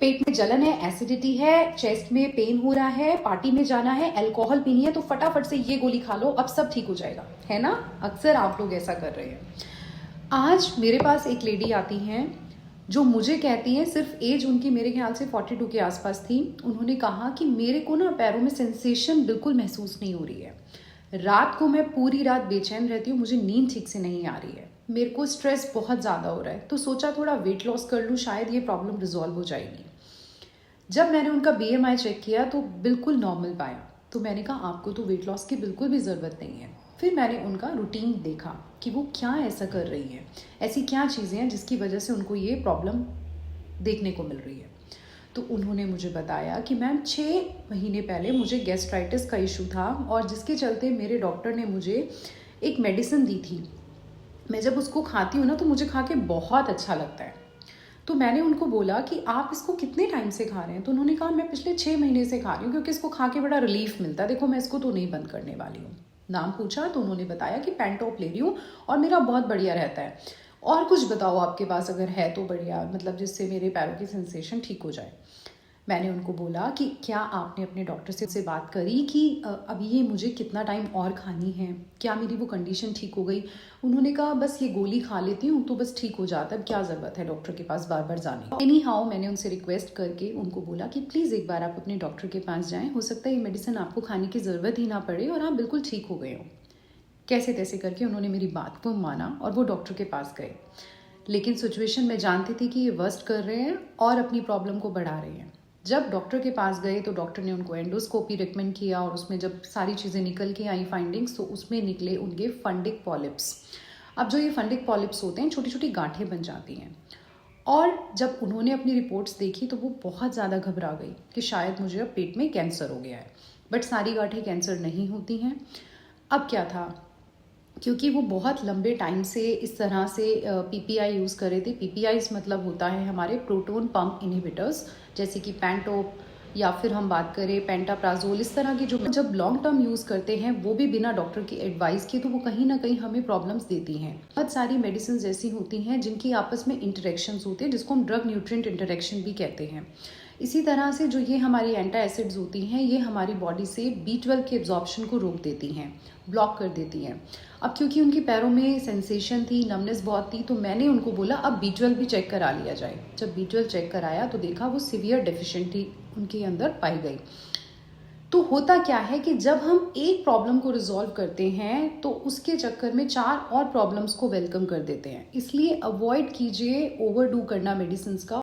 पेट में जलन है, एसिडिटी है, चेस्ट में पेन हो रहा है, पार्टी में जाना है, अल्कोहल पीनी है, तो फटाफट से ये गोली खा लो, अब सब ठीक हो जाएगा, है ना। अक्सर आप लोग ऐसा कर रहे हैं। आज मेरे पास एक लेडी आती हैं जो मुझे कहती हैं, सिर्फ एज उनकी मेरे ख्याल से 42 के आसपास थी। उन्होंने कहा कि मेरे को ना पैरों में सेंसेशन बिल्कुल महसूस नहीं हो रही है, रात को मैं पूरी रात बेचैन रहती हूँ, मुझे नींद ठीक से नहीं आ रही है, मेरे को स्ट्रेस बहुत ज़्यादा हो रहा है, तो सोचा थोड़ा वेट लॉस कर लूँ, शायद ये प्रॉब्लम रिजॉल्व हो जाएगी। जब मैंने उनका BMI चेक किया तो बिल्कुल नॉर्मल पाया, तो मैंने कहा आपको तो वेट लॉस की बिल्कुल भी ज़रूरत नहीं है। फिर मैंने उनका रूटीन देखा कि वो क्या ऐसा कर रही हैं, ऐसी क्या चीज़ें हैं जिसकी वजह से उनको ये प्रॉब्लम देखने को मिल रही है। तो उन्होंने मुझे बताया कि मैम 6 महीने पहले मुझे गैस्ट्राइटिस का इशू था, और जिसके चलते मेरे डॉक्टर ने मुझे एक मेडिसिन दी थी। मैं जब उसको खाती हूँ ना तो मुझे खा के बहुत अच्छा लगता है। तो मैंने उनको बोला कि आप इसको कितने टाइम से खा रहे हैं, तो उन्होंने कहा मैं पिछले 6 महीने से खा रही हूँ, क्योंकि इसको खा के बड़ा रिलीफ मिलता है, देखो मैं इसको तो नहीं बंद करने वाली हूँ। नाम पूछा तो उन्होंने बताया कि पेंटॉप ले रही हूँ और मेरा बहुत बढ़िया रहता है। और कुछ बताओ आपके पास अगर है तो बढ़िया, मतलब जिससे मेरे पैरों की सेंसेशन ठीक हो जाए। मैंने उनको बोला कि क्या आपने अपने डॉक्टर से बात करी कि अभी ये मुझे कितना टाइम और खानी है, क्या मेरी वो कंडीशन ठीक हो गई। उन्होंने कहा बस ये गोली खा लेती हूँ तो बस ठीक हो जाता है, अब क्या ज़रूरत है डॉक्टर के पास बार बार जाने की। एनी हाउ मैंने उनसे रिक्वेस्ट करके उनको बोला कि प्लीज़ एक बार आप अपने डॉक्टर के पास जाएँ, हो सकता है ये मेडिसिन आपको खाने की ज़रूरत ही ना पड़े और आप बिल्कुल ठीक हो गए हो। कैसे तैसे करके उन्होंने मेरी बात को माना और वो डॉक्टर के पास गए। लेकिन सिचुएशन में जानती थी कि ये वर्स्ट कर रहे हैं और अपनी प्रॉब्लम को बढ़ा रहे हैं। जब डॉक्टर के पास गए तो डॉक्टर ने उनको एंडोस्कोपी रिकमेंड किया, और उसमें जब सारी चीज़ें निकल के आई फाइंडिंग्स, तो उसमें निकले उनके फंडिक पॉलिप्स। अब जो ये फंडिक पॉलिप्स होते हैं, छोटी छोटी गांठें बन जाती हैं। और जब उन्होंने अपनी रिपोर्ट्स देखी तो वो बहुत ज़्यादा घबरा गई कि शायद मुझे अब पेट में कैंसर हो गया है। बट सारी गांठें कैंसर नहीं होती हैं। अब क्या था, क्योंकि वो बहुत लंबे टाइम से इस तरह से PPI यूज़ कर रहे थे। PPIs मतलब होता है हमारे प्रोटोन पंप इनहिबिटर्स, जैसे कि पेंटोप या फिर हम बात करें पेंटाप्राजोल, इस तरह की जो जब लॉन्ग टर्म यूज़ करते हैं वो भी बिना डॉक्टर की एडवाइस के, तो वो कहीं ना कहीं हमें प्रॉब्लम्स देती हैं। बहुत सारी मेडिसिन ऐसी होती हैं जिनकी आपस में इंटरेक्शंस होती हैं, जिसको हम ड्रग न्यूट्रिएंट इंटरेक्शन भी कहते हैं। इसी तरह से जो ये हमारी एंटी एसिड्स होती हैं, ये हमारी बॉडी से B12 के एब्जॉर्प्शन को रोक देती हैं, ब्लॉक कर देती हैं। अब क्योंकि उनकी पैरों में सेंसेशन थी, नमनेस बहुत थी, तो मैंने उनको बोला अब B12 भी चेक करा लिया जाए। जब B12 चेक कराया तो देखा वो सीवियर डेफिशिएंसी उनके अंदर पाई गई। तो होता क्या है कि जब हम एक प्रॉब्लम को रिजॉल्व करते हैं तो उसके चक्कर में 4 और प्रॉब्लम्स को वेलकम कर देते हैं। इसलिए अवॉइड कीजिए ओवरडू करना मेडिसिन का।